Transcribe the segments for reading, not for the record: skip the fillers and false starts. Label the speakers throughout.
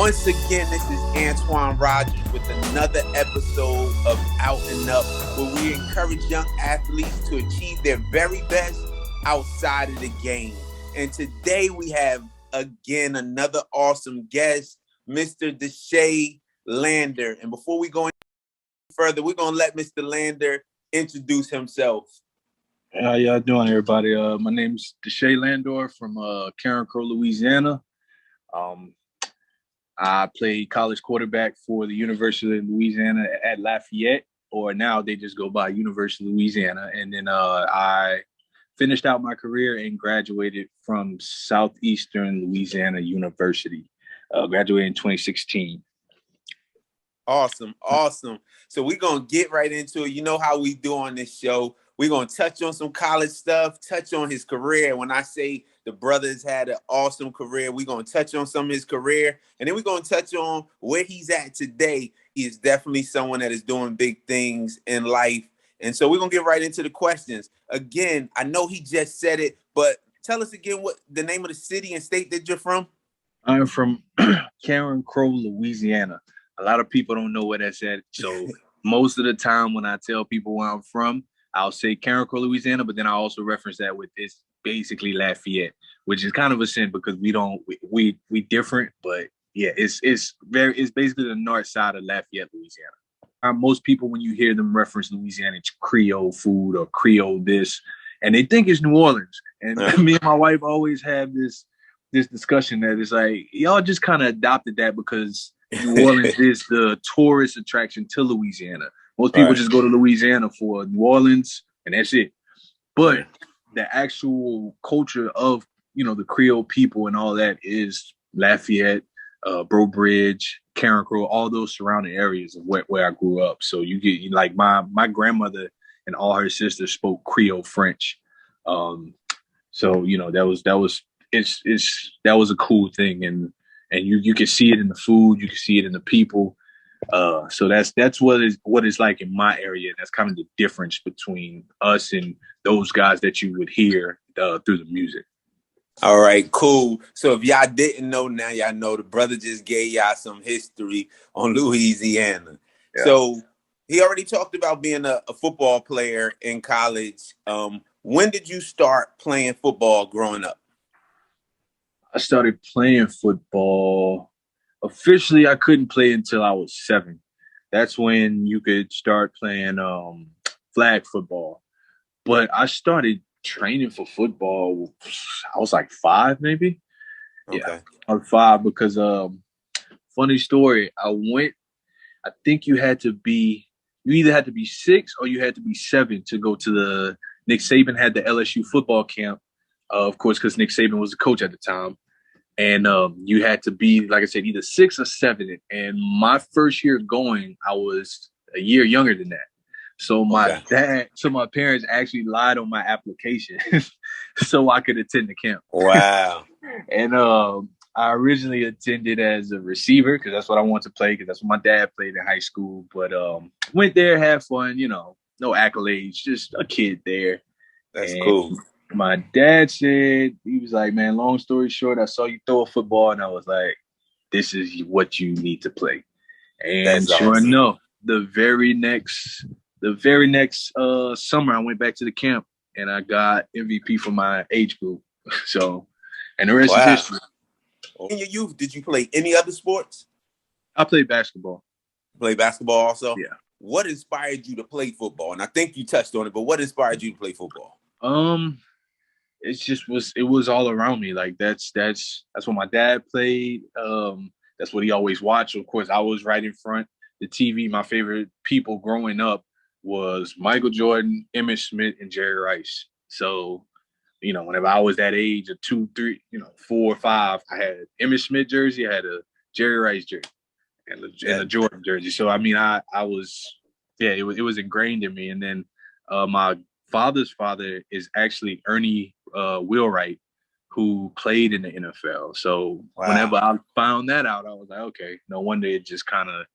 Speaker 1: Once again, this is Antoine Rogers with another episode of Out and Up, where we encourage young athletes to achieve their very best outside of the game. And today we have, again, another awesome guest, Mr. D'Shaie Landor. And before we go any further, we're going to let Mr. Landor introduce himself.
Speaker 2: How y'all doing, everybody? My name's D'Shaie Landor from Carencro, Louisiana. I played college quarterback for the University of Louisiana at Lafayette, or now they just go by University of Louisiana. And then I finished out my career and graduated from Southeastern Louisiana University. Graduated in 2016.
Speaker 1: Awesome. So we're going to get right into it. You know how we do on this show. We're going to touch on some college stuff, touch on his career. When I say the brother's had an awesome career, we're going to touch on some of his career. And then we're going to touch on where he's at today. He is definitely someone that is doing big things in life. And so we're going to get right into the questions. Again, I know he just said it, but tell us again what the name of the city and state that you're from.
Speaker 2: I'm from Carencro, Louisiana. A lot of people don't know where that's at. So most of the time when I tell people where I'm from, I'll say Carencro, Louisiana, but then I also reference that with it's basically Lafayette, which is kind of a sin because we different, but yeah, it's basically the north side of Lafayette, Louisiana. Most people, when you hear them reference Louisiana, it's Creole food or Creole this, and they think it's New Orleans. And me and my wife always have this discussion that it's like, y'all just kind of adopted that because New Orleans is the tourist attraction to Louisiana. Most people just go to Louisiana for New Orleans, and that's it. But the actual culture of, the Creole people and all that is Lafayette, Breaux Bridge, Carencro, all those surrounding areas of where I grew up. So you get like my grandmother and all her sisters spoke Creole French. So that was a cool thing, and you can see it in the food, you can see it in the people. So that's what it's like in my area. That's kind of the difference between us and those guys that you would hear through the music.
Speaker 1: All right, cool. So if y'all didn't know, now y'all know. The brother just gave y'all some history on Louisiana. Yeah. So he already talked about being a football player in college. When did you start playing football growing up?
Speaker 2: I started playing football. Officially, I couldn't play until I was 7. That's when you could start playing flag football. But I started training for football, I was like 5 maybe. Okay. Yeah, I was 5 because, funny story, I think you either had to be 6 or you had to be 7 to go to Nick Saban had the LSU football camp, of course, because Nick Saban was the coach at the time. And you had to be, like I said, either 6 or 7. And my first year going, I was a year younger than that. So my parents actually lied on my application so I could attend the camp.
Speaker 1: Wow.
Speaker 2: And I originally attended as a receiver because that's what I wanted to play, because that's what my dad played in high school. But went there, had fun, no accolades, just a kid there.
Speaker 1: That's cool.
Speaker 2: My dad said, he was like, man, long story short, I saw you throw a football, and I was like, this is what you need to play. And sure enough, the very next summer, I went back to the camp, and I got MVP for my age group. So, and the rest is history.
Speaker 1: In your youth, did you play any other sports?
Speaker 2: I played basketball.
Speaker 1: Play basketball also?
Speaker 2: Yeah.
Speaker 1: What inspired you to play football? And I think you touched on it, but what inspired you to play football?
Speaker 2: It was all around me. Like that's what my dad played. That's what he always watched. Of course, I was right in front. The TV, my favorite people growing up was Michael Jordan, Emmitt Smith, and Jerry Rice. So, whenever I was that age of 2, 3, 4 or 5, I had Emmitt Smith jersey, I had a Jerry Rice jersey, and a Jordan jersey. So I mean, I was, it was ingrained in me. And then my father's father is actually Ernie Wheelwright, who played in the NFL. So whenever I found that out, I was like, okay, no wonder it just kind of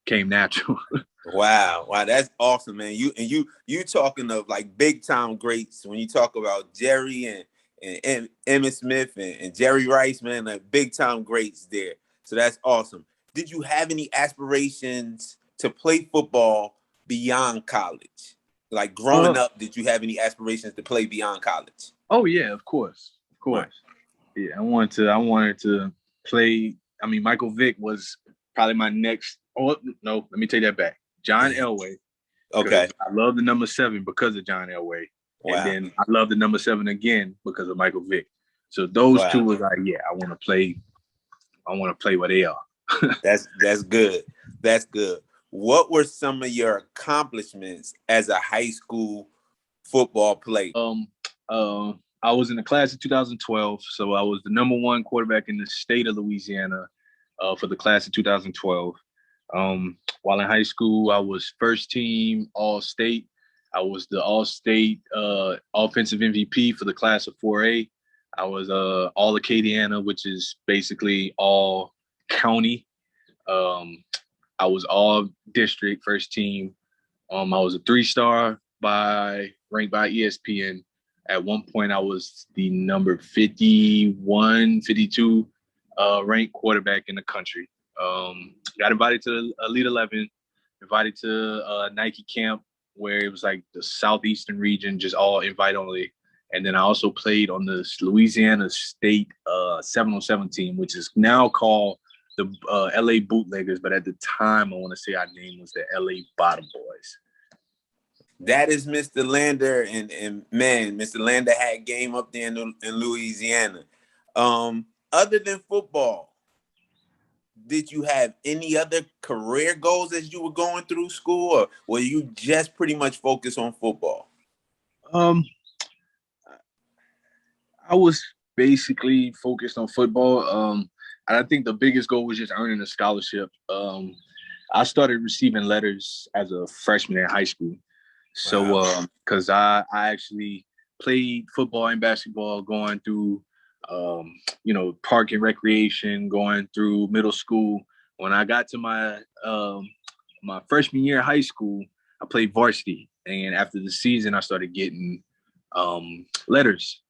Speaker 2: came natural.
Speaker 1: Wow, that's awesome, man. You talking of like big time greats when you talk about Jerry and Emmitt Smith and Jerry Rice, man, like big time greats there. So that's awesome. Did you have any aspirations to play football beyond college? Like growing up, did you have any aspirations to play beyond college?
Speaker 2: Oh yeah, of course.
Speaker 1: Right.
Speaker 2: Yeah, I wanted to play. I mean, Michael Vick was probably my next. Oh no, let me take that back. John Elway.
Speaker 1: Okay.
Speaker 2: I love the number 7 because of John Elway.
Speaker 1: Wow.
Speaker 2: And then I love the number 7 again because of Michael Vick. So those two was like, yeah, I want to play where they are.
Speaker 1: That's good. That's good. What were some of your accomplishments as a high school football player?
Speaker 2: I was in the class of 2012, so I was the number 1 quarterback in the state of Louisiana for the class of 2012. While in high school, I was first team All-State. I was the All-State offensive MVP for the class of 4A. I was All-Acadiana, which is basically all county. I was all district first team. I was a 3-star ranked by ESPN. At one point, I was the number 51, 52 ranked quarterback in the country. Got invited to the Elite 11, invited to Nike camp where it was like the Southeastern region, just all invite only. And then I also played on the Louisiana State 707 team, which is now called the LA Bootleggers. But at the time, I want to say our name was the LA Bottom Boys.
Speaker 1: That is Mr. Landor, and man, Mr. Landor had game up there in Louisiana. Other than football, did you have any other career goals as you were going through school, or were you just pretty much focused on football?
Speaker 2: I was basically focused on football. And I think the biggest goal was just earning a scholarship. I started receiving letters as a freshman in high school. So, because I actually played football and basketball going through, park and recreation, going through middle school. When I got to my freshman year of high school, I played varsity. And after the season, I started getting letters.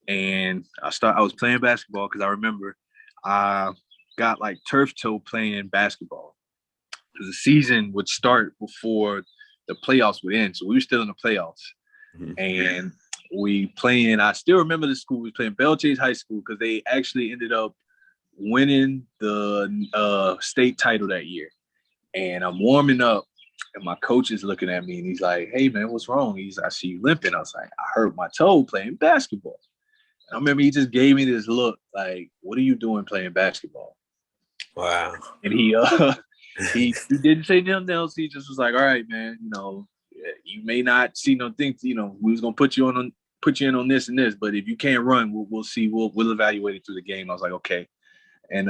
Speaker 2: And I was playing basketball because I remember I got like turf toe playing basketball. The season would start before the playoffs would end. So we were still in the playoffs. Mm-hmm. And I still remember the school. We were playing Belle Chase High School because they actually ended up winning the state title that year. And I'm warming up and my coach is looking at me and he's like, "Hey man, what's wrong?" I see you limping. I was like, "I hurt my toe playing basketball." And I remember he just gave me this look like, "What are you doing playing basketball?"
Speaker 1: Wow. And
Speaker 2: he didn't say nothing else. He just was like, "All right, man, you may not see no things, we was gonna put you in on this and this, but if you can't run, we'll see. We'll evaluate it through the game." I was like, "Okay." And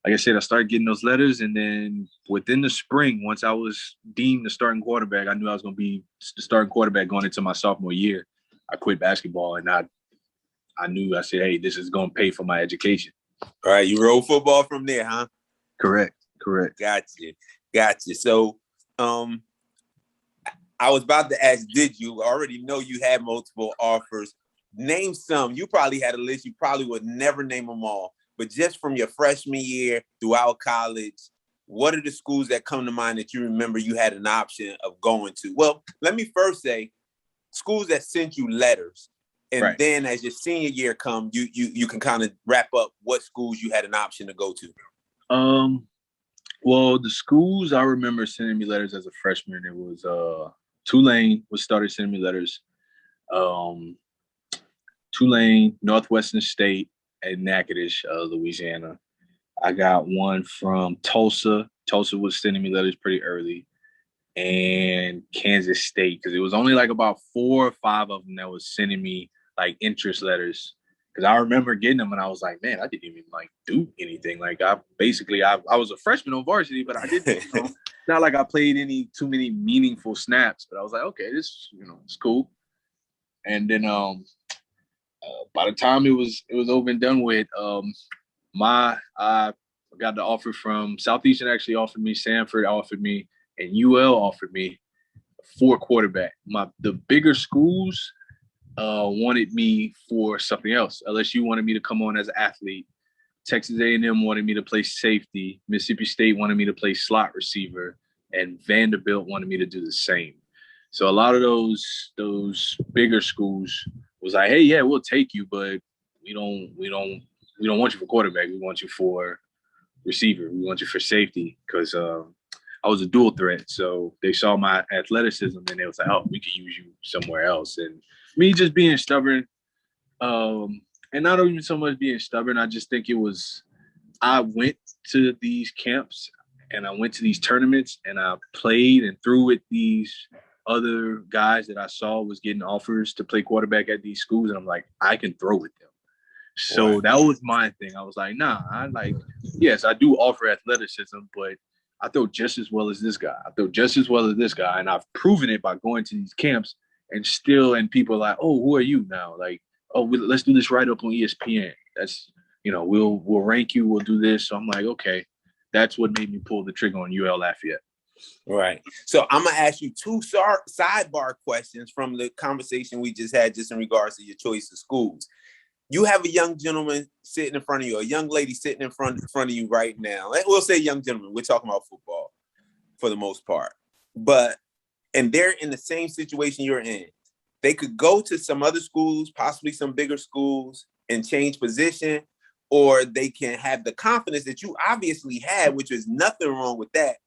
Speaker 2: like I said, I started getting those letters, and then within the spring, once I was deemed the starting quarterback, I knew I was gonna be the starting quarterback going into my sophomore year. I quit basketball, and I said, "Hey, this is gonna pay for my education."
Speaker 1: All right, you roll football from there, huh?
Speaker 2: Correct.
Speaker 1: Gotcha. So, I was about to ask, did you? I already know you had multiple offers. Name some. You probably had a list. You probably would never name them all. But just from your freshman year throughout college, what are the schools that come to mind that you remember you had an option of going to? Well, let me first say schools that sent you letters. And then as your senior year comes, you can kind of wrap up what schools you had an option to go to.
Speaker 2: Well, the schools I remember sending me letters as a freshman, it was Tulane started sending me letters. Tulane, Northwestern State, and Natchitoches, Louisiana. I got one from Tulsa. Tulsa was sending me letters pretty early. And Kansas State, because it was only like about 4 or 5 of them that was sending me like interest letters. Because I remember getting them and I was like, man, I didn't even like do anything. Like I was a freshman on varsity, but I didn't, not like I played too many meaningful snaps. But I was like, okay, this, it's cool. And then by the time it was over and done with, I got the offer from Southeastern actually offered me, Sanford offered me, and UL offered me for quarterback. The bigger schools wanted me for something else. LSU wanted me to come on as an athlete. Texas A&M wanted me to play safety. Mississippi State wanted me to play slot receiver, and Vanderbilt wanted me to do the same. So a lot of those bigger schools was like, hey, yeah, we'll take you, but we don't want you for quarterback. We want you for receiver. We want you for safety because I was a dual threat. So they saw my athleticism and they was like, oh, we could use you somewhere else. And me just being stubborn, and not even so much being stubborn, I just think it was, I went to these camps and I went to these tournaments and I played and threw with these other guys that I saw was getting offers to play quarterback at these schools. And I'm like, I can throw with them. So that was my thing. I was like, nah, yes, I do offer athleticism, but I throw just as well as this guy. I throw just as well as this guy. And I've proven it by going to these camps and people are like, oh, who are you now? Like, oh, let's do this right up on ESPN. That's, we'll rank you. We'll do this. So I'm like, okay, that's what made me pull the trigger on UL Lafayette.
Speaker 1: Right. So I'm going to ask you two sidebar questions from the conversation we just had just in regards to your choice of schools. You have a young gentleman sitting in front of you, a young lady sitting in front of you right now. We'll say young gentleman. We're talking about football for the most part. And they're in the same situation you're in. They could go to some other schools, possibly some bigger schools, and change position, or they can have the confidence that you obviously had, which is nothing wrong with that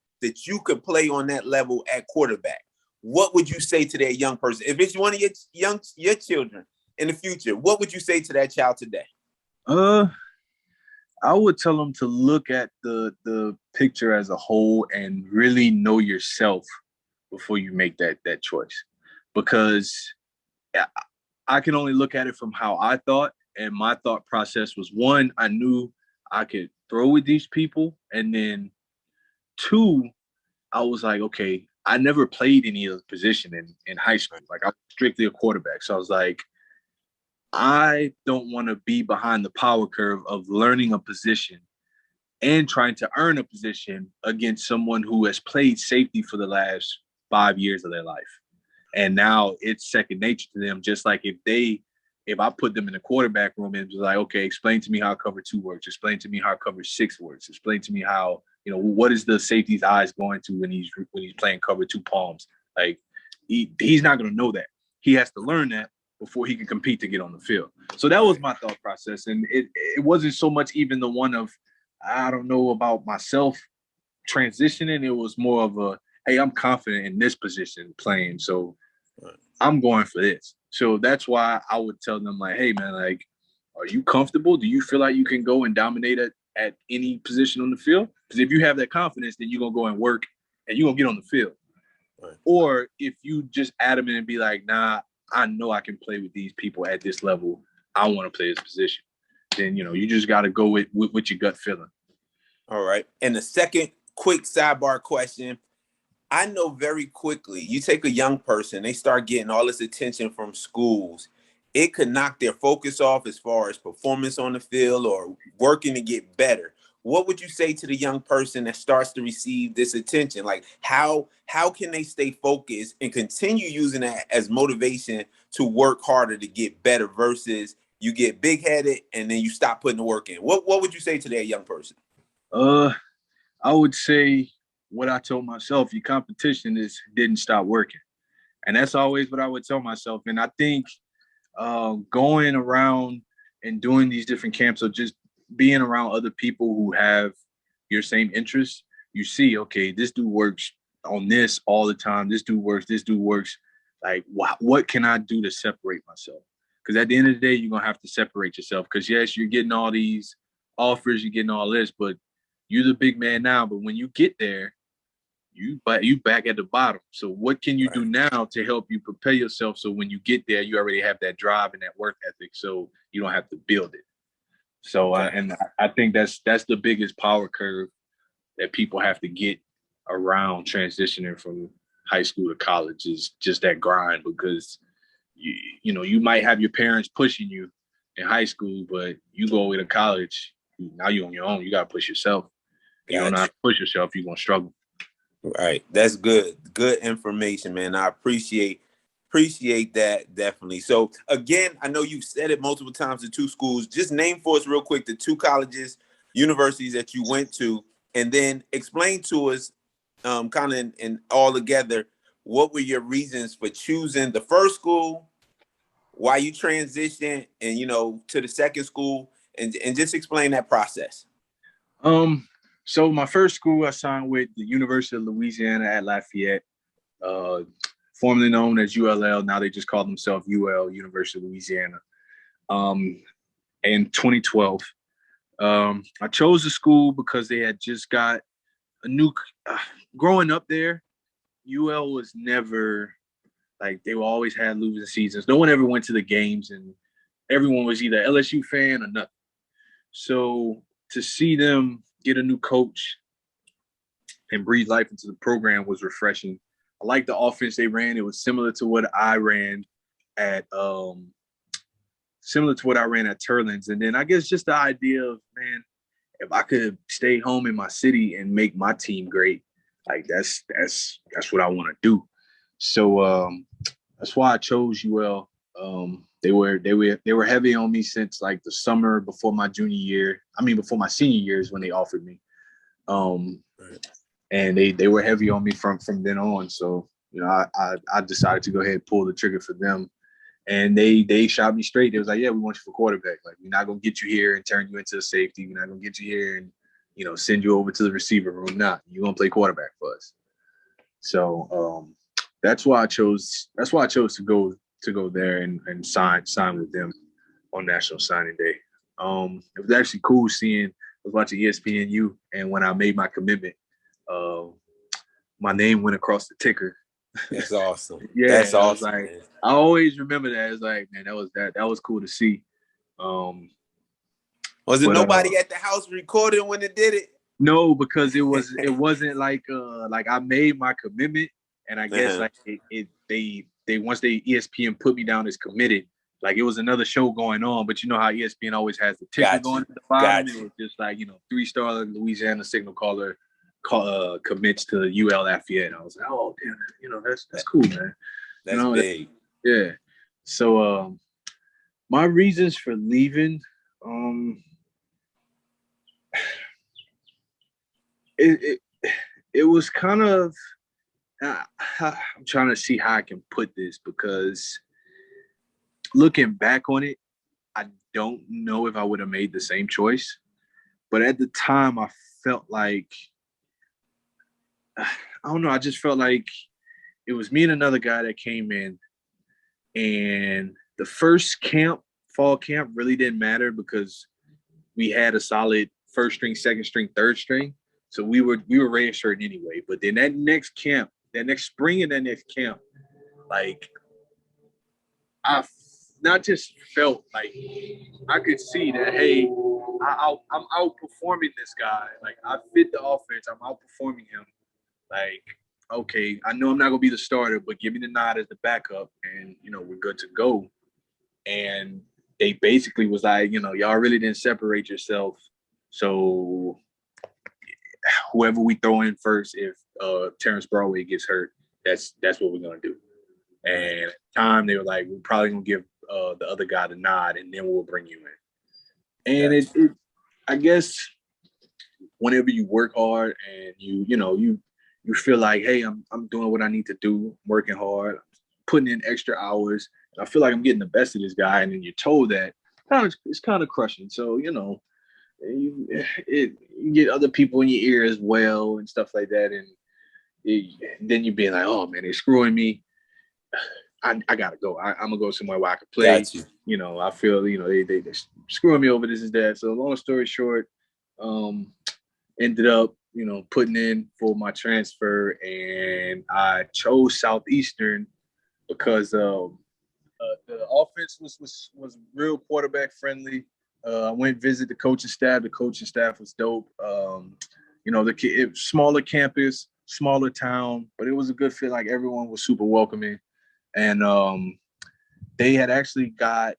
Speaker 1: you could play on that level at quarterback. What would you say to that young person? If it's one of your children in the future, what would you say to that child today?
Speaker 2: I would tell them to look at the picture as a whole and really know yourself before you make that choice. Because I can only look at it from how I thought, and my thought process was, one, I knew I could throw with these people, and then two, I was like, okay, I never played any other position in high school. Like, I was strictly a quarterback. So I was like, I don't want to be behind the power curve of learning a position and trying to earn a position against someone who has played safety for the last 5 years of their life. And now it's second nature to them. Just like if I put them in the quarterback room and was like, okay, explain to me how cover 2 works. Explain to me how cover 6 works. Explain to me how, what is the safety's eyes going to when he's playing cover 2 palms? Like, he's not going to know that. He has to learn that before he can compete to get on the field. So that was my thought process. And it wasn't so much even the one of, I don't know about myself transitioning. It was more of a, hey, I'm confident in this position playing. So I'm going for this. So that's why I would tell them, like, hey, man, like, are you comfortable? Do you feel like you can go and dominate at any position on the field? Because if you have that confidence, then you're going to go and work and you're going to get on the field. Right. Or if you just adamant and be like, nah, I know I can play with these people at this level, I want to play this position, then, you just got to go with your gut feeling.
Speaker 1: All right. And the second quick sidebar question, I know very quickly, you take a young person, they start getting all this attention from schools. It could knock their focus off as far as performance on the field or working to get better. What would you say to the young person that starts to receive this attention? Like, how can they stay focused and continue using that as motivation to work harder to get better versus you get big-headed and then you stop putting the work in? What would you say to that young person?
Speaker 2: I would say what I told myself, your competition didn't stop working. And that's always what I would tell myself. And I think going around and doing these different camps or just being around other people who have your same interests, you see, okay, this dude works on this all the time. This dude works. Like, what can I do to separate myself? Because at the end of the day, you're going to have to separate yourself. Because, yes, you're getting all these offers, you're getting all this, but you're the big man now. But when you get there, you back at the bottom. So what can you do now to help you prepare yourself so when you get there, you already have that drive and that work ethic so you don't have to build it. So I think that's the biggest power curve that people have to get around transitioning from high school to college is just that grind, because you might have your parents pushing you in high school, but you go away to college, now you're on your own. You got to push yourself. If you don't know how to push yourself, you're going to struggle.
Speaker 1: Right. That's good. Good information, man. I appreciate that, definitely. So, again, I know you've said it multiple times, the 2 schools. Just name for us real quick the 2 colleges universities that you went to, and then explain to us, kind of in all together, what were your reasons for choosing the first school, why you transitioned, and to the second school, and just explain that process.
Speaker 2: So my first school I signed with the University of Louisiana at Lafayette, uh, formerly known as ULL. Now they just call themselves UL, University of Louisiana. In 2012, I chose the school because they had just got a new. Growing up there, UL was never like they always had losing seasons. No one ever went to the games, and everyone was either LSU fan or nothing. So to see them get a new coach and breathe life into the program was refreshing. I liked the offense they ran. It was similar to what I ran at Turlands. And then I guess just the idea of, man, if I could stay home in my city and make my team great, like that's what I want to do. So that's why I chose UL. They were heavy on me since like the summer before my junior year. Before my senior years when they offered me. And they were heavy on me from then on. So, I decided to go ahead and pull the trigger for them. And they shot me straight. They was like, yeah, we want you for quarterback. Like, we're not going to get you here and turn you into a safety. We're not going to get you here and, send you over to the receiver room. Nah, you're going to play quarterback for us. So that's why I chose to go there and sign with them on National Signing Day. It was actually cool I was watching ESPNU, and when I made my commitment, my name went across the ticker.
Speaker 1: That's awesome.
Speaker 2: Yeah,
Speaker 1: that's awesome.
Speaker 2: Like, I always remember that. It's like, man, that was cool to see.
Speaker 1: Was it nobody at the house recording when it did it?
Speaker 2: No, because it wasn't like I made my commitment, and I guess like they once they ESPN put me down as committed. Like, it was another show going on, but you know how ESPN always has the ticker going at the bottom. It was just like, 3-star Louisiana signal caller commits to UL Lafayette. I was like, oh damn, that's cool, man.
Speaker 1: That's big.
Speaker 2: Yeah. So my reasons for leaving, it was kind of I'm trying to see how I can put this, because looking back on it, I don't know if I would have made the same choice. But at the time, I felt like, I don't know, I just felt like it was me and another guy that came in, and the first fall camp really didn't matter because we had a solid first string, second string, third string. So we were redshirting anyway. But then that next spring and that next camp, like, I not just felt like I could see that, hey, I'm outperforming this guy. Like, I fit the offense. I'm outperforming him. Like, okay, I know I'm not going to be the starter, but give me the nod as the backup, and, we're good to go. And they basically was like, y'all really didn't separate yourself. So whoever we throw in first, if Terrence Broadway gets hurt, that's what we're going to do. And at the time, they were like, we're probably going to give the other guy the nod, and then we'll bring you in. And it I guess whenever you work hard and you feel like, hey, I'm doing what I need to do, I'm working hard, putting in extra hours, and I feel like I'm getting the best of this guy, and then you're told that, it's kind of crushing. So, you get other people in your ear as well and stuff like that, and then you're being like, oh man, they're screwing me. I gotta go. I'm gonna go somewhere where I can play. I feel they screwing me over, this is that. So long story short, ended up putting in for my transfer, and I chose Southeastern because the offense was real quarterback friendly. I went visit the coaching staff. The coaching staff was dope. Smaller campus, smaller town, but it was a good fit. Like, everyone was super welcoming. And they had actually got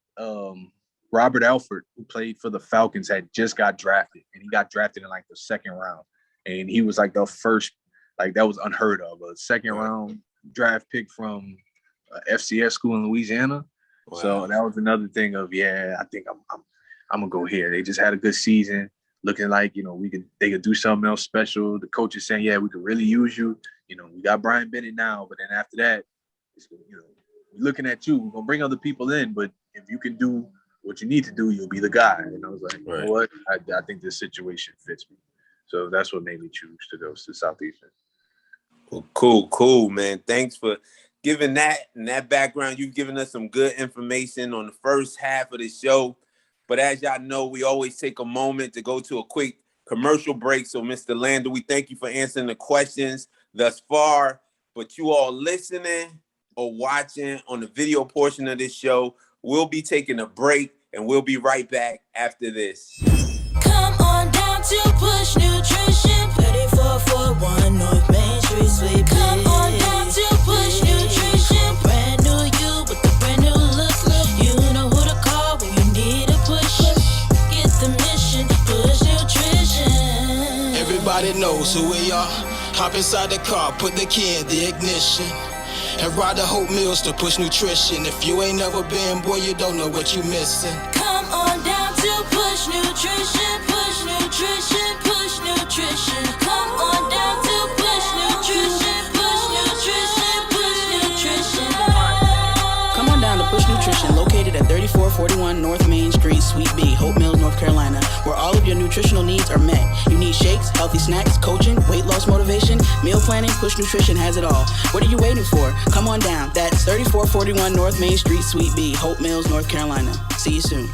Speaker 2: Robert Alford, who played for the Falcons, had just got drafted. And he got drafted in like the second round. And he was like the first, like, that was unheard of, a second round draft pick from FCS school in Louisiana. Wow. So that was another thing of, I think I'm gonna go here. They just had a good season. looking like, they could do something else special. The coach is saying, yeah, we could really use you. We got Brian Bennett now, but then after that, we're looking at you. We're going to bring other people in, but if you can do what you need to do, you'll be the guy. And I was like, you know what? I think this situation fits me. So that's what made me choose to go to Southeastern.
Speaker 1: Well, cool, man. Thanks for giving that and that background. You've given us some good information on the first half of the show. But as y'all know, we always take a moment to go to a quick commercial break. So, Mr. Landor, we thank you for answering the questions thus far. But you all listening or watching on the video portion of this show, we'll be taking a break and we'll be right back after this.
Speaker 3: Come on down to Push Nutrition, 3441 North Main Street, Sweet. Come on down to Push Nutrition, brand new you with the brand new look. You know who to call when you need a push. Get the mission, Push Nutrition.
Speaker 4: Everybody knows who we are. Hop inside the car, put the key in the ignition, and ride the Hope Mills to Push Nutrition. If you ain't never been, boy, you don't know what you missing.
Speaker 3: Come on down to Push Nutrition, Push Nutrition, Push Nutrition. Come on down to Push Nutrition, Push Nutrition, Push Nutrition.
Speaker 5: Come on down to Push Nutrition, located at 3441 North Main Street, Suite B, Hope Mills, North Carolina, where all of your nutritional needs are met. You need shakes, healthy snacks, coaching, weight loss motivation, meal planning. Push Nutrition has it all. What are you waiting for? Come on down. That's 3441 North Main Street, Suite B, Hope Mills, North Carolina. See you soon.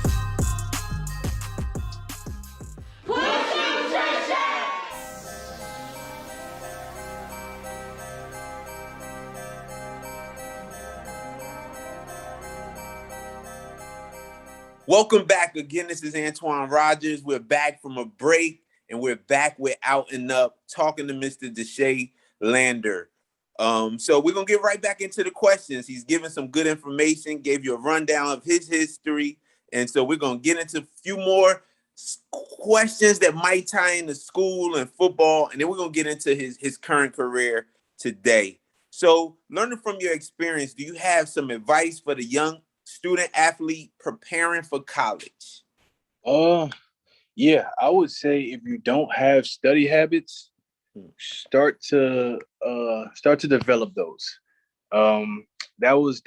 Speaker 1: Welcome back again. This is Antoine Rogers. We're back from a break, and we're back with Out and Up, talking to Mr. D'Shaie Landor. So we're going to get right back into the questions. He's given some good information, gave you a rundown of his history, and so we're going to get into a few more questions that might tie into school and football, and then we're going to get into his current career today. So learning from your experience, do you have some advice for the young student athlete preparing for college?
Speaker 2: Yeah, I would say if you don't have study habits, start to develop those. That was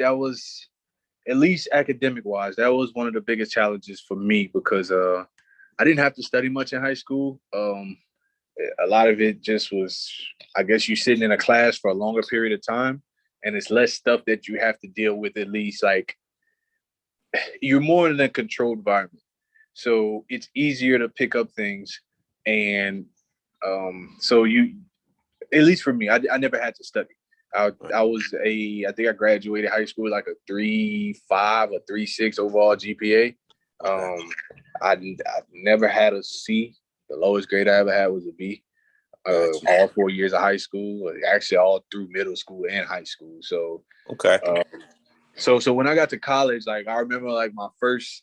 Speaker 2: at least academic wise, that was one of the biggest challenges for me because I didn't have to study much in high school. A lot of it just was, I guess, you sitting in a class for a longer period of time, and it's less stuff that you have to deal with. At least like you're more in a controlled environment, so it's easier to pick up things. And so you, at least for me, I never had to study. I think I graduated high school with like a 3.5 or 3.6 overall GPA. I never had a C. The lowest grade I ever had was a B. All 4 years of high school, actually all through middle school and high school. So
Speaker 1: okay.
Speaker 2: So when I got to college, like I remember like my first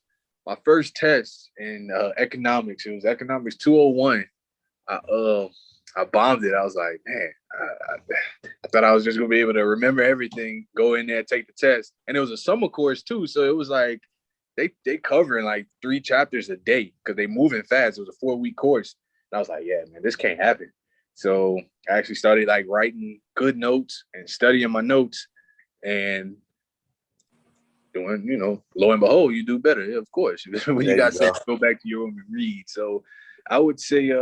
Speaker 2: test in economics. It was economics 201. I bombed it. I was like, man, I thought I was just gonna be able to remember everything, go in there, take the test, and it was a summer course too. So it was like they covering like 3 chapters a day because they moving fast. It was a 4-week course, and I was like, yeah, man, this can't happen. So I actually started like writing good notes and studying my notes, and doing, lo and behold, you do better. Yeah, of course, when you got to go back to your room and read. So I would say,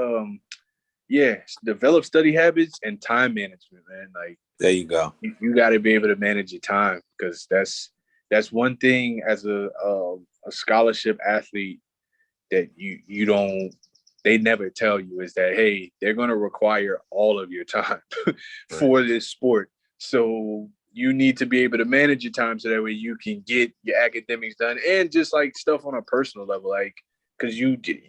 Speaker 2: develop study habits and time management, man. Like
Speaker 1: there you go.
Speaker 2: You got to be able to manage your time because that's one thing as a scholarship athlete that you don't. They never tell you is that, hey, they're going to require all of your time for this sport. So you need to be able to manage your time so that way you can get your academics done and just like stuff on a personal level, like because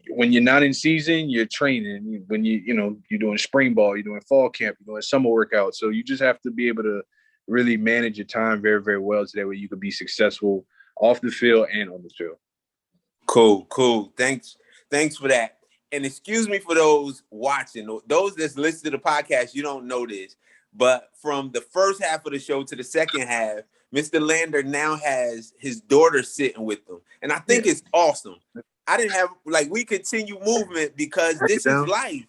Speaker 2: when you're not in season, you're training. When you're doing spring ball, you're doing fall camp, you're doing summer workout. So you just have to be able to really manage your time very, very well so that way you can be successful off the field and on the field.
Speaker 1: Cool. Thanks for that. And excuse me for those watching, those that's listening to the podcast, you don't know this, but from the first half of the show to the second half, Mr. Landor now has his daughter sitting with him. And I think it's awesome. I didn't have we continue movement because this is life.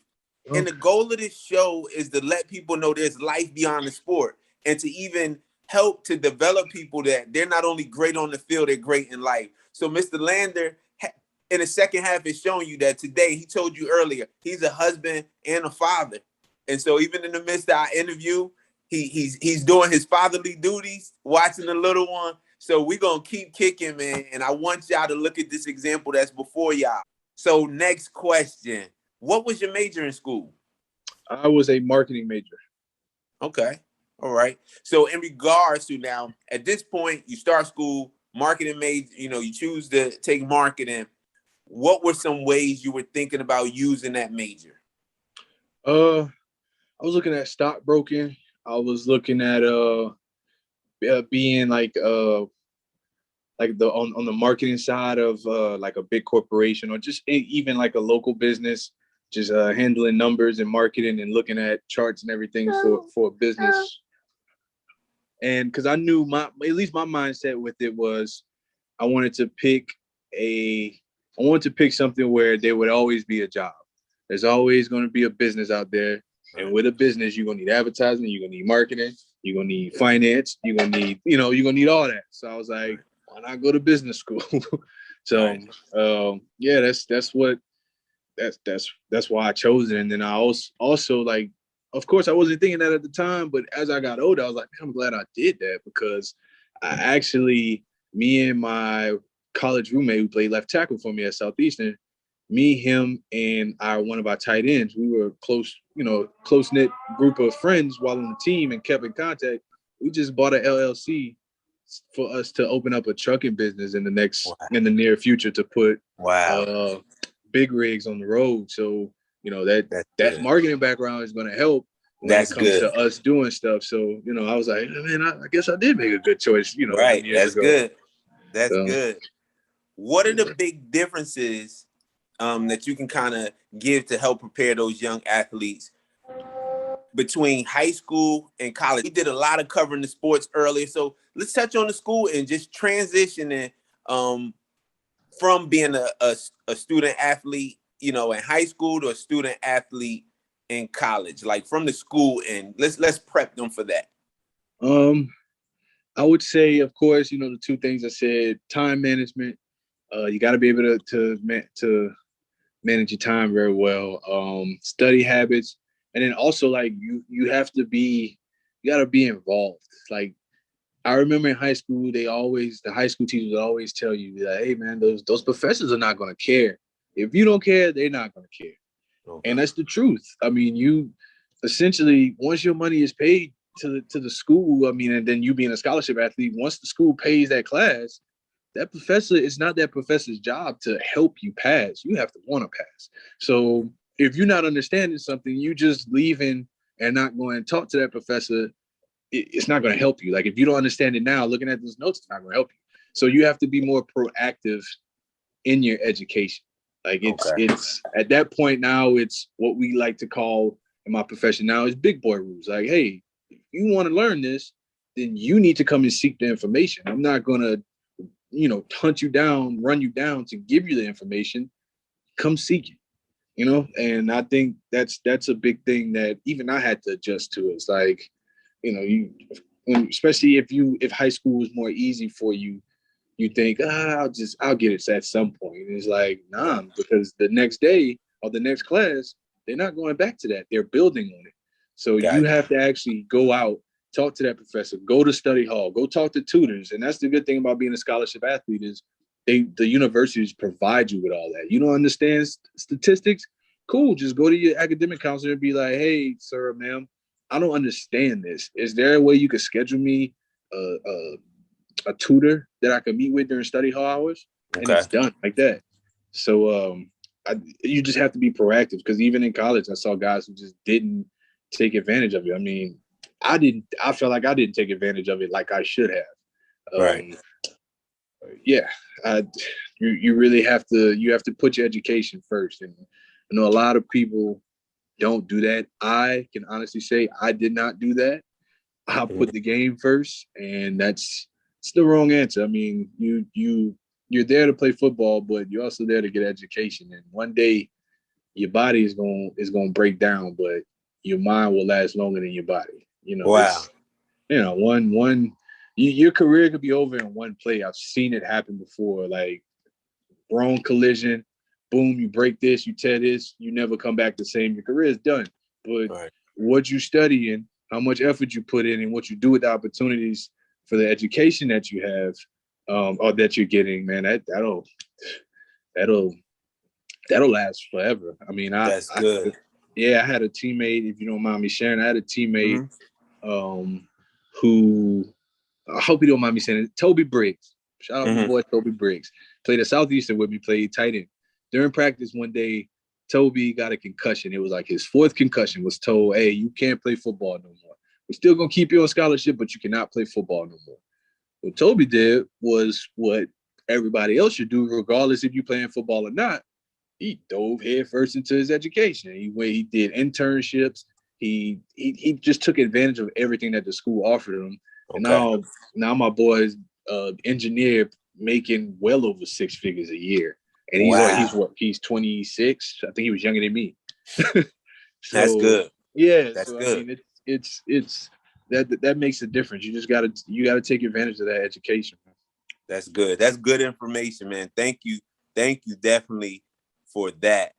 Speaker 2: Okay.
Speaker 1: And the goal of this show is to let people know there's life beyond the sport and to even help to develop people that they're not only great on the field, they're great in life. So Mr. Landor, in the second half, is showing you that today, he told you earlier, he's a husband and a father. And so even in the midst of our interview, he's doing his fatherly duties, watching the little one. So we're going to keep kicking, man. And I want y'all to look at this example that's before y'all. So next question. What was your major in school?
Speaker 2: I was a marketing major.
Speaker 1: Okay. All right. So in regards to now, at this point, you start school, marketing major, you choose to take marketing. What were some ways you were thinking about using that major?
Speaker 2: I was looking at stockbroking. I was looking at being on the marketing side of like a big corporation or just even like a local business, just handling numbers and marketing and looking at charts and everything for a business. And because I knew at least my mindset with it was I wanted to pick something where there would always be a job. There's always going to be a business out there. And with a business, you're going to need advertising, you're going to need marketing, you're going to need finance, you're going to need, you're going to need all that. So I was like, why not go to business school? So, yeah, that's why I chose it. And then I also like, of course, I wasn't thinking that at the time, but as I got older, I was like, I'm glad I did that because me and my college roommate who played left tackle for me at Southeastern, him, and one of our tight ends, we were close-knit group of friends while on the team and kept in contact. We just bought an LLC for us to open up a trucking business in the near future to put big rigs on the road. So, that marketing background is going to help when it comes to us doing stuff. So, I was like, man, I guess I did make a good choice,
Speaker 1: Right. That's
Speaker 2: ago.
Speaker 1: good. That's good. What are the big differences that you can kind of give to help prepare those young athletes between high school and college? We did a lot of covering the sports earlier. So let's touch on the school and just transitioning from being a student athlete, in high school to a student athlete in college, like from the school, and let's prep them for that.
Speaker 2: I would say, of course, the two things I said: time management. You got to be able to manage your time very well. Study habits, and then also like you got to be involved. Like I remember in high school, the high school teachers would always tell you that, hey man, those professors are not going to care. If you don't care, they're not going to care. Okay. And that's the truth. I mean, you essentially, once your money is paid to the school, and then you being a scholarship athlete, once the school pays that class, that professor, it's not that professor's job to help you pass. You have to want to pass. So if you're not understanding something, you just leaving and not going to talk to that professor, it's not going to help you. Like if you don't understand it now, looking at those notes, it's not going to help you. So you have to be more proactive in your education. Like it's at that point now, it's what we like to call in my profession now is big boy rules. Like, hey, if you want to learn this, then you need to come and seek the information. I'm not going to, hunt you down, run you down to give you the information. Come seek it, and I think that's a big thing that even I had to adjust to. It's like, especially if high school was more easy for you, you think, I'll get it at some point. And it's like, nah, because the next day or the next class, they're not going back to that. They're building on it. So you have to actually go out, talk to that professor, go to study hall, go talk to tutors. And that's the good thing about being a scholarship athlete is the universities provide you with all that. You don't understand statistics? Cool. Just go to your academic counselor and be like, hey, sir or ma'am, I don't understand this. Is there a way you could schedule me a tutor that I could meet with during study hall hours? And it's done like that. So you just have to be proactive because even in college, I saw guys who just didn't take advantage of it. I felt like I didn't take advantage of it like I should have.
Speaker 1: Right.
Speaker 2: You really have to put your education first. And I know a lot of people don't do that. I can honestly say I did not do that. I put the game first, and it's the wrong answer. I mean, you you're there to play football, but you're also there to get education. And one day your body is gonna break down, but your mind will last longer than your body.
Speaker 1: Wow.
Speaker 2: Your career could be over in one play. I've seen it happen before. Like wrong collision, boom, you break this, you tear this, you never come back the same. Your career is done. But what you study and how much effort you put in and what you do with the opportunities for the education that you have, or that you're getting, man, that'll last forever. I mean,
Speaker 1: that's good.
Speaker 2: I had a teammate, if you don't mind me sharing, I had a teammate who, I hope you don't mind me saying it, Toby Briggs. Shout out my boy Toby Briggs. Played at Southeastern with me, played tight end. During practice one day, Toby got a concussion. It was like his 4th concussion, was told, hey, you can't play football no more. We're still going to keep you on scholarship, but you cannot play football no more. What Toby did was what everybody else should do, regardless if you're playing football or not. He dove headfirst into his education. He did internships. He just took advantage of everything that the school offered him. Okay. And now my boy's engineer making well over 6 figures a year. And he's 26. I think he was younger than me. So,
Speaker 1: that's good.
Speaker 2: Yeah,
Speaker 1: that's good.
Speaker 2: I mean, it's that makes a difference. You just gotta take advantage of that education.
Speaker 1: That's good. That's good information, man. Thank you definitely for that.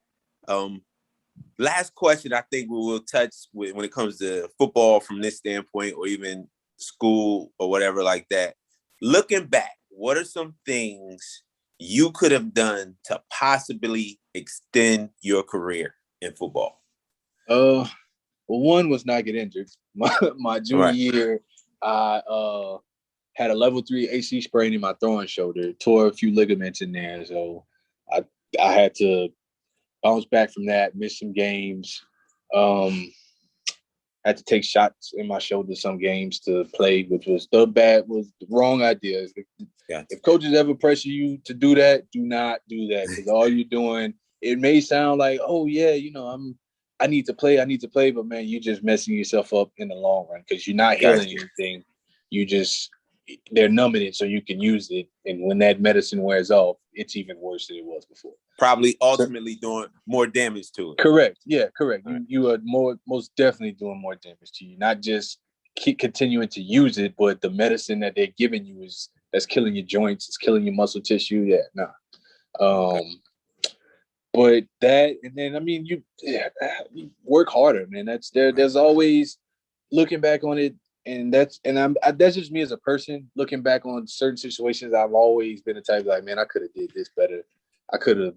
Speaker 1: Last question I think we will touch with when it comes to football from this standpoint, or even school or whatever like that. Looking back, what are some things you could have done to possibly extend your career in football?
Speaker 2: Well, one was not get injured. My junior year, I had a level 3 AC sprain in my throwing shoulder, tore a few ligaments in there. So I had to bounce back from that, miss some games. Had to take shots in my shoulder some games to play, which was the wrong idea. If coaches ever pressure you to do that, do not do that, because all you're doing, it may sound like, oh yeah, I need to play, but man, you're just messing yourself up in the long run, because you're not healing anything. They're numbing it so you can use it, and when that medicine wears off, it's even worse than it was before.
Speaker 1: Probably ultimately doing more damage to it.
Speaker 2: Correct. Yeah, correct. Right. You are most definitely doing more damage to you. Not just keep continuing to use it, but the medicine that they're giving you that's killing your joints, it's killing your muscle tissue. Yeah, nah. But that, and then I mean, you work harder, man. That's there. There's always looking back on it, and that's just me as a person looking back on certain situations. I've always been the type like, man, I could have did this better. I could have,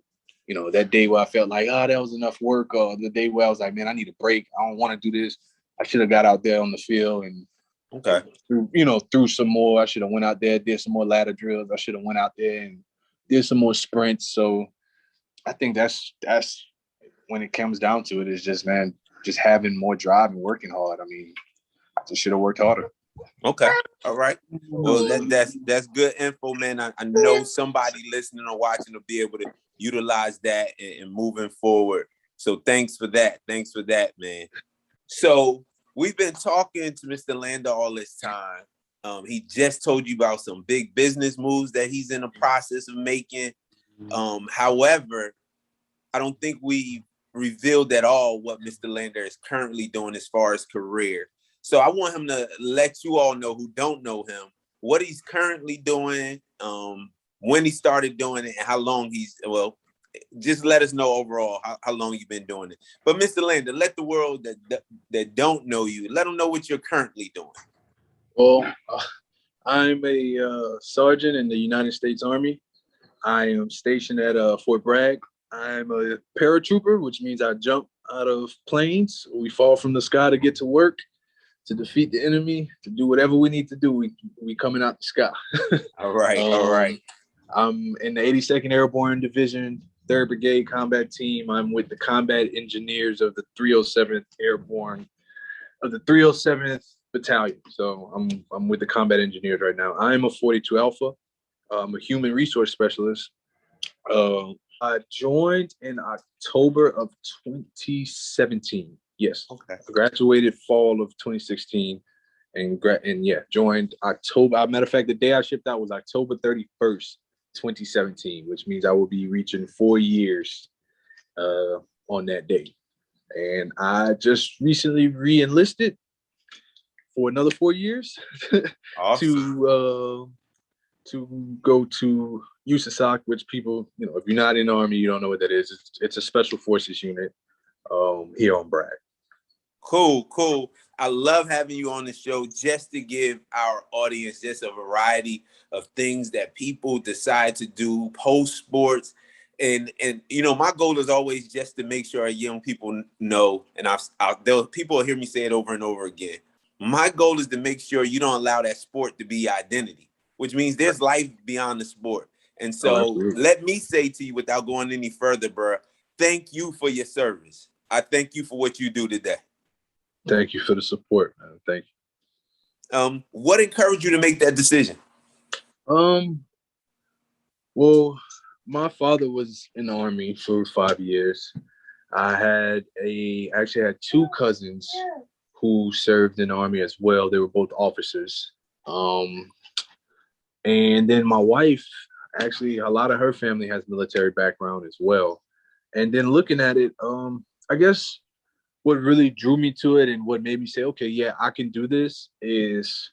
Speaker 2: that day where I felt like, that was enough work, or the day where I was like, man, I need a break. I don't want to do this. I should have got out there on the field and, threw some more. I should have went out there, did some more ladder drills. I should have went out there and did some more sprints. So I think that's when it comes down to it, is just, man, just having more drive and working hard. I mean, I just should have worked harder.
Speaker 1: Okay. All right. Well, that's good info, man. I know somebody listening or watching will be able to utilize that and moving forward. So thanks for that. Thanks for that, man. So we've been talking to Mr. Landor all this time. He just told you about some big business moves that he's in the process of making. However, I don't think we revealed at all what Mr. Landor is currently doing as far as career. So I want him to let you all know who don't know him, what he's currently doing, when he started doing it, and how long just let us know overall how long you've been doing it. But Mr. Landor, let the world that don't know you, let them know what you're currently doing.
Speaker 2: Well, I'm a sergeant in the United States Army. I am stationed at Fort Bragg. I'm a paratrooper, which means I jump out of planes. We fall from the sky to get to work, to defeat the enemy, to do whatever we need to do. We coming out the sky.
Speaker 1: All right, all right.
Speaker 2: I'm in the 82nd Airborne Division, 3rd Brigade Combat Team. I'm with the combat engineers of the 307th Airborne, of the 307th Battalion. So I'm with the combat engineers right now. I'm a 42 Alpha. I'm a human resource specialist. I joined in October of 2017. Yes. Okay. I graduated fall of 2016 and joined October. As a matter of fact, the day I shipped out was October 31st, 2017, which means I will be reaching 4 years on that day. And I just recently re-enlisted for another 4 years
Speaker 1: Awesome.
Speaker 2: to go to USASOC, which people, if you're not in the Army, you don't know what that is. It's a special forces unit here on Bragg.
Speaker 1: Cool. I love having you on the show just to give our audience just a variety of things that people decide to do post sports. And my goal is always just to make sure our young people know, and people will hear me say it over and over again. My goal is to make sure you don't allow that sport to be your identity, which means there's life beyond the sport. And so let me say to you, without going any further, bro, thank you for your service. I thank you for what you do today.
Speaker 2: Thank you for the support, man. Thank
Speaker 1: you. What encouraged you to make that decision?
Speaker 2: Well, my father was in the Army for 5 years. I actually had 2 cousins who served in the Army as well. They were both officers. And then my wife, actually, a lot of her family has military background as well. And then looking at it, I guess what really drew me to it and what made me say, okay, yeah, I can do this is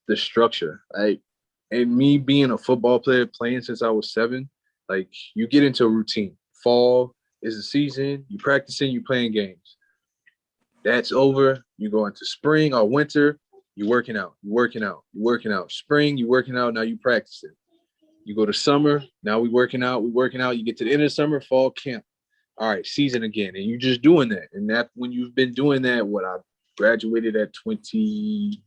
Speaker 2: the structure. Like, and me being a football player, playing since I was 7, like, you get into a routine. Fall is the season, you practicing, you playing games. That's over. You go into spring or winter, you working out. Spring, you working out, now you practicing. You go to summer, now we working out. You get to the end of summer, fall camp. All right, season again. And you're just doing that. And that when you've been doing that, I graduated at 23?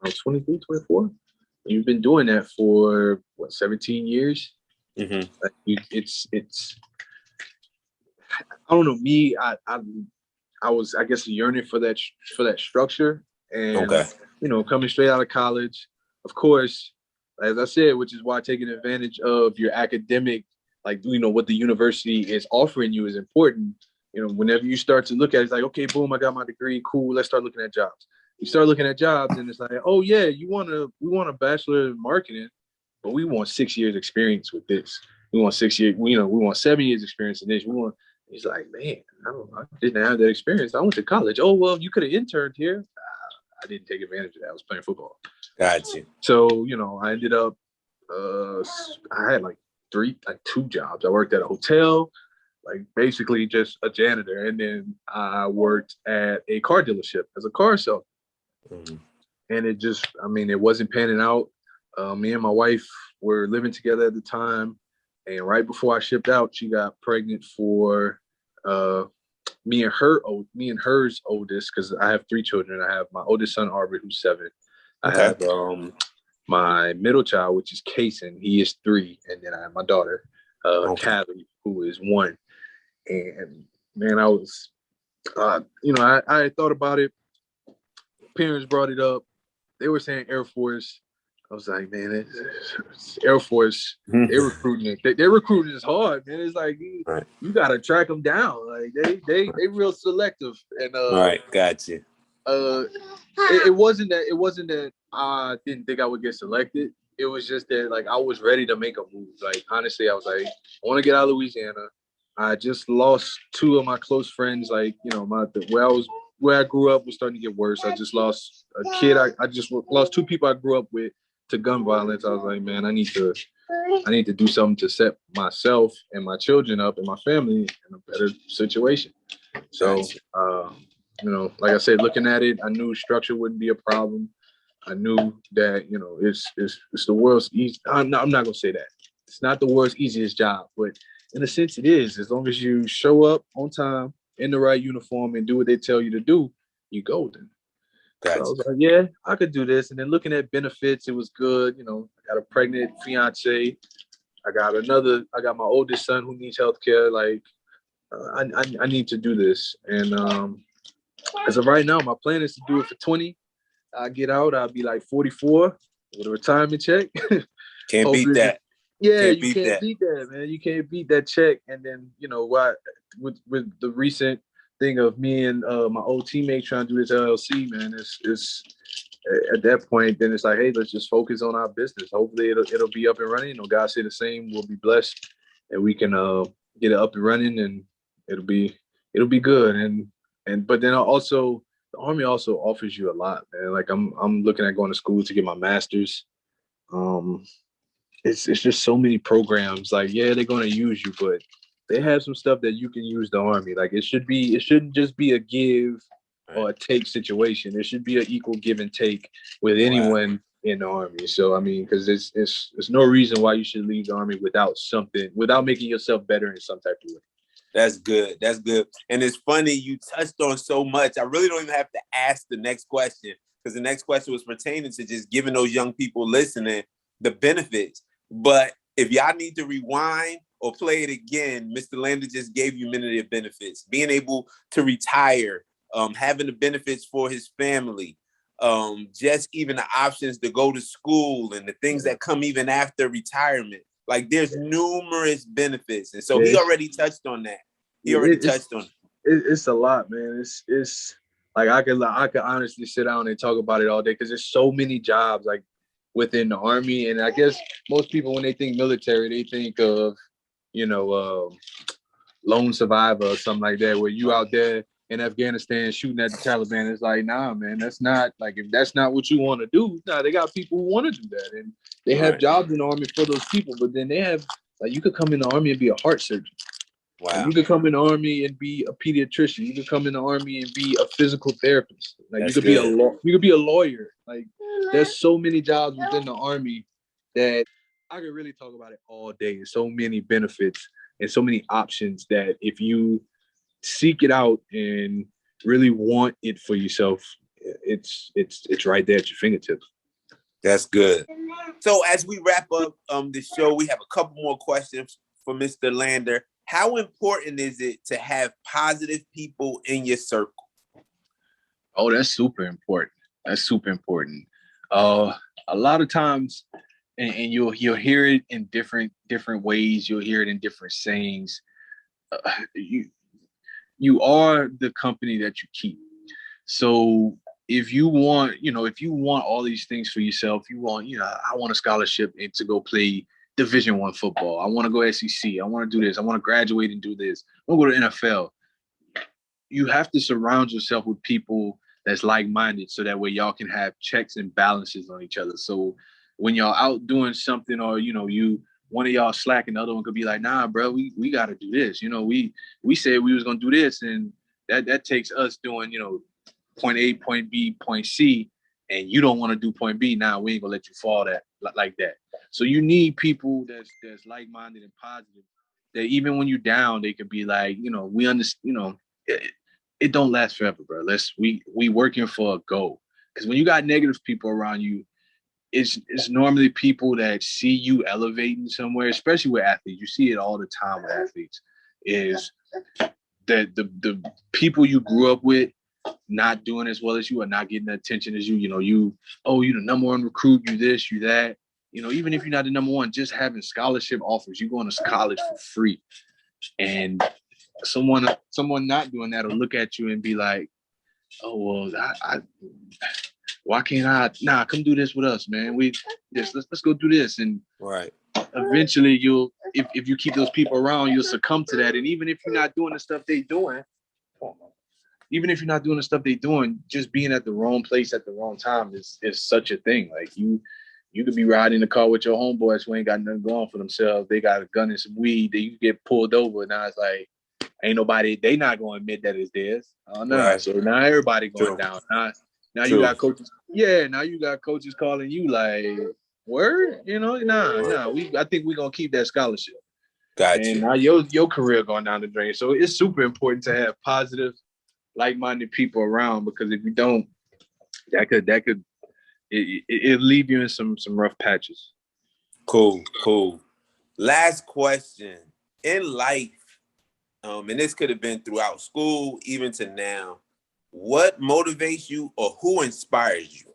Speaker 2: I was 23, 24. And you've been doing that for 17 years?
Speaker 1: Mm-hmm.
Speaker 2: It's I don't know, me, I was, I guess, yearning for that structure. And coming straight out of college, of course, as I said, which is why taking advantage of your academic, like, what the university is offering you is important. Whenever you start to look at it, it's like, okay, boom, I got my degree, cool, let's start looking at jobs. You start looking at jobs and it's like, oh yeah, we want a bachelor in marketing, but we want 6 years experience with this. We want 6 years, we want 7 years experience in this. He's like, man, I didn't have that experience. I went to college. Oh, well, you could have interned here. I didn't take advantage of that. I was playing football.
Speaker 1: Gotcha.
Speaker 2: So, I ended up, I had 2 jobs. I worked at a hotel, basically just a janitor. And then I worked at a car dealership as a car salesman.
Speaker 1: Mm-hmm.
Speaker 2: And it wasn't panning out. Me and my wife were living together at the time. And right before I shipped out, she got pregnant for me and hers oldest, because I have 3 children. I have my oldest son, Arbor, who's 7.
Speaker 1: Okay.
Speaker 2: I have my middle child, which is Kason. He is 3. And then I have my daughter, Callie, who is 1. And man, I was, I had thought about it. Parents brought it up. They were saying Air Force. I was like, man, it's Air Force. They're recruiting it. They're recruiting is hard, man. It's like you gotta track them down. Like they real selective. And
Speaker 1: right, gotcha.
Speaker 2: It wasn't that I didn't think I would get selected. It was just that I was ready to make a move. Like, honestly, I was like, I want to get out of Louisiana. I just lost 2 of my close friends. Where I grew up was starting to get worse. I just lost a kid. I just lost 2 people I grew up with to gun violence. I was like, man, I need to do something to set myself and my children up and my family in a better situation. So, like I said, looking at it, I knew structure wouldn't be a problem. I knew that, it's the world's easy. I'm not going to say that. It's not the world's easiest job, but in a sense it is. As long as you show up on time, in the right uniform, and do what they tell you to do, you golden. Gotcha. So I was like, yeah, I could do this. And then looking at benefits, it was good. I got a pregnant fiance. I got my oldest son who needs healthcare. I need to do this. And as of right now, my plan is to do it for 20. I get out, I'll be 44 with a retirement check.
Speaker 1: Can't beat that.
Speaker 2: Yeah, you can't beat that, man. You can't beat that check. And then, with the recent thing of me and my old teammate trying to do this LLC, man, at that point, then it's like, hey, let's just focus on our business. Hopefully it'll be up and running. God say the same. We'll be blessed and we can get it up and running, and it'll be good. But then also the Army also offers you a lot, man. Like I'm looking at going to school to get my master's. It's just so many programs. Like, yeah, they're gonna use you, but they have some stuff that you can use the Army. Like it shouldn't just be a give or a take situation. There should be an equal give and take with anyone in the Army. So I mean, because there's no reason why you should leave the Army without making yourself better in some type of way.
Speaker 1: That's good. That's good. And it's funny, you touched on so much. I really don't even have to ask the next question, because the next question was pertaining to just giving those young people listening the benefits. But if y'all need to rewind or play it again, Mr. Landor just gave you many of the benefits. Being able to retire, having the benefits for his family, just even the options to go to school and the things that come even after retirement. Like there's numerous benefits. And so he already touched on that. It's
Speaker 2: a lot, man. It's like I could honestly sit down and talk about it all day, because there's so many jobs like within the Army. And I guess most people, when they think military, they think of, lone survivor or something like that, where you out there in Afghanistan shooting at the Taliban. It's like, nah, man, that's not, like, if that's not what you want to do, nah, they got people who want to do that. And they have jobs in the Army for those people, but then they have, like, you could come in the Army and be a heart surgeon. Wow. Like, you could come in the Army and be a pediatrician. You could come in the Army and be a physical therapist. Like, you could be a lawyer. Like, there's so many jobs within the Army that I could really talk about it all day. So many benefits and so many options that if you seek it out and really want it for yourself, it's right there at your fingertips.
Speaker 1: That's good. So as we wrap up the show, we have a couple more questions for Mr. Landor. How important is it to have positive people in your circle?
Speaker 2: Oh, that's super important. A lot of times, and you'll hear it in different ways. You'll hear it in different sayings. You are the company that you keep. So if you want all these things for yourself, I want a scholarship and to go play Division I football. I want to go SEC. I want to do this. I want to graduate and do this. I want to go to NFL. You have to surround yourself with people that's like-minded, so that way y'all can have checks and balances on each other. So when y'all out doing something, or one of y'all slacking, the other one could be like, nah, bro, we got to do this. We said we was gonna do this, and that takes us doing point A, point B, point C, and you don't want to do point B. Now we ain't gonna let you fall like that. So you need people that's like-minded and positive, that even when you're down, they could be like, we understand. It don't last forever, bro. We working for a goal. Because when you got negative people around you, it's normally people that see you elevating somewhere, especially with athletes. You see it all the time with athletes, is that the people you grew up with not doing as well as you, or not getting the attention as you. You the number one recruit, you this, you that. Even if you're not the number one, just having scholarship offers, you going to college for free. And someone not doing that will look at you and be like, oh, well, why can't I? Nah, come do this with us, man. Let's go do this. And eventually if you keep those people around, you'll succumb to that. And even if you're not doing the stuff they doing, just being at the wrong place at the wrong time is such a thing. Like you could be riding in the car with your homeboys who ain't got nothing going for themselves. They got a gun and some weed. Then you get pulled over. Now it's like, ain't nobody, they not going to admit that it's theirs. Oh, no. Right. So now everybody going down. Now you got coaches. Yeah, now you got coaches calling you like, word? I think we're going to keep that scholarship. Gotcha. And now your career going down the drain. So it's super important to have positive, like-minded people around, because if you don't, that could it'll leave you in some rough patches.
Speaker 1: Cool. Last question. In life, and this could have been throughout school, even to now, what motivates you, or who inspires you?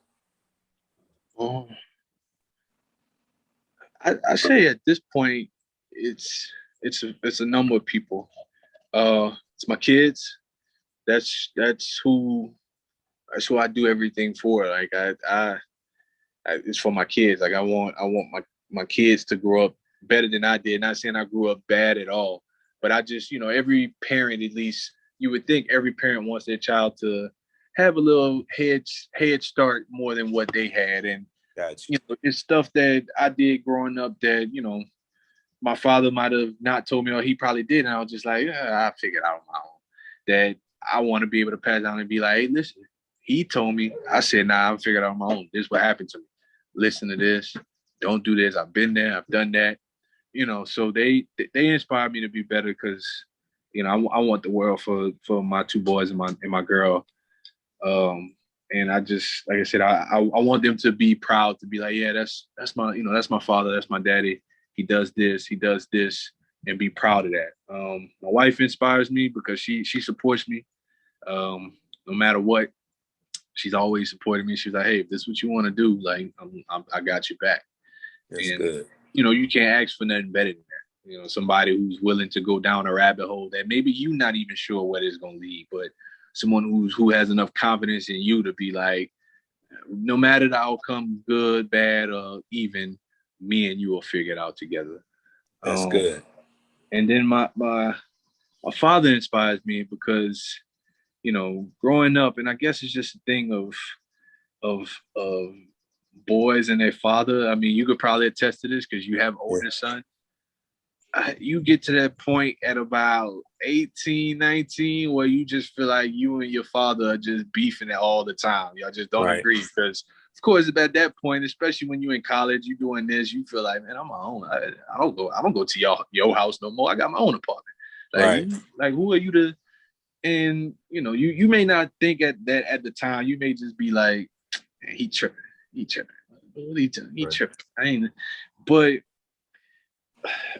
Speaker 2: I say at this point, it's a number of people. It's my kids. That's who that's who I do everything for. Like I it's for my kids. Like I want my kids to grow up better than I did. Not saying I grew up bad at all, but I just, every parent, at least you would think every parent wants their child to have a little head start more than what they had. And
Speaker 1: Gotcha.
Speaker 2: It's stuff that I did growing up that, my father might have not told me, or he probably did. And I was just like, I figured out on my own that I want to be able to pass down and be like, hey, listen, he told me. I said, nah, I figured out on my own. This is what happened to me. Listen to this. Don't do this. I've been there. I've done that. So they inspire me to be better because, I want the world for my two boys and my girl. And I just, like I said, I want them to be proud to be like, yeah, that's my, that's my father. That's my daddy. He does this, and be proud of that. My wife inspires me because she supports me. No matter what, she's always supporting me. She's like, hey, if this is what you want to do, like, I got your back.
Speaker 1: That's
Speaker 2: and,
Speaker 1: good.
Speaker 2: You can't ask for nothing better than that. Somebody who's willing to go down a rabbit hole that maybe you're not even sure what it's going to lead, but someone who has enough confidence in you to be like, no matter the outcome, good, bad, or even, me and you will figure it out together.
Speaker 1: That's good.
Speaker 2: And then my father inspires me because, growing up, and I guess it's just a thing of boys and their father. I mean, you could probably attest to this because you have an older son. You get to that point at about 18, 19, where you just feel like you and your father are just beefing it all the time. Y'all just don't agree because, of course, at that point, especially when you're in college, you're doing this, you feel like, man, I'm my own. I don't go to your house no more. I got my own apartment. Like who are you to? And you may not think at the time. You may just be like, he tripping. He tripping. But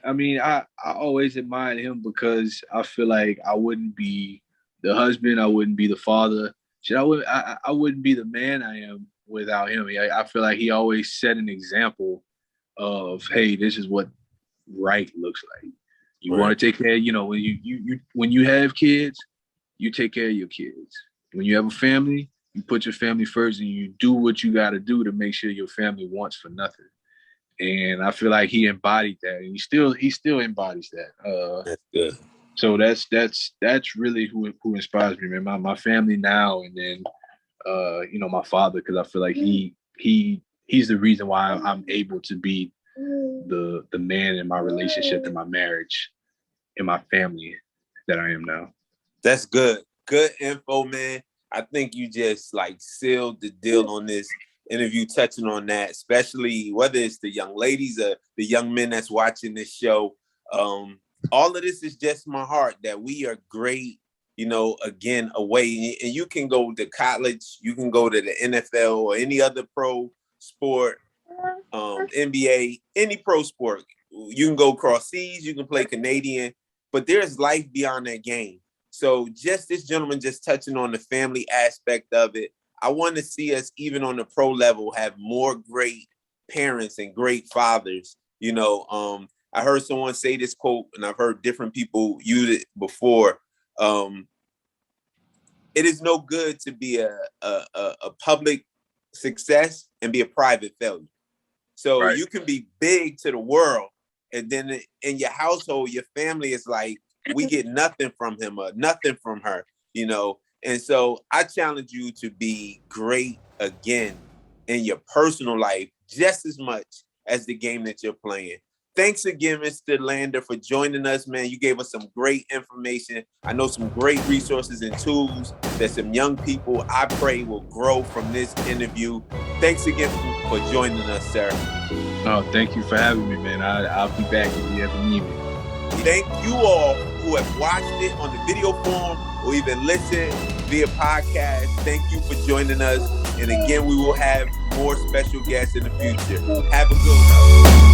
Speaker 2: I mean, I always admired him because I feel like I wouldn't be the husband, I wouldn't be the father. I wouldn't be the man I am without him. I feel like he always set an example of, hey, this is what right looks like. You want to take care, when you have kids, you take care of your kids. When you have a family, you put your family first and you do what you got to do to make sure your family wants for nothing. And I feel like he embodied that, and he still embodies that.
Speaker 1: That's good.
Speaker 2: So that's really who inspires me, man. My family now, and then my father, because I feel like he's the reason why I'm able to be the man in my relationship, in my marriage, in my family that I am now.
Speaker 1: That's good. Good info, man. I think you just like sealed the deal on this interview, touching on that, especially whether it's the young ladies or the young men that's watching this show. All of this is just my heart that we are great, again, away. And you can go to college, you can go to the NFL or any other pro sport, NBA, any pro sport. You can go across seas, you can play Canadian, but there's life beyond that game. So just this gentleman just touching on the family aspect of it. I want to see us, even on the pro level, have more great parents and great fathers. I heard someone say this quote, and I've heard different people use it before. It is no good to be a public success and be a private failure. So you can be big to the world, and then in your household, your family is like, we get nothing from him or nothing from her, And so I challenge you to be great again in your personal life, just as much as the game that you're playing. Thanks again, Mr. Landor, for joining us, man. You gave us some great information. I know some great resources and tools that some young people, I pray, will grow from this interview. Thanks again for joining us, sir.
Speaker 2: Oh, thank you for having me, man. I'll be back if you ever need me.
Speaker 1: Thank you all who have watched it on the video form or even listened via podcast. Thank you for joining us. And again, we will have more special guests in the future. Have a good one.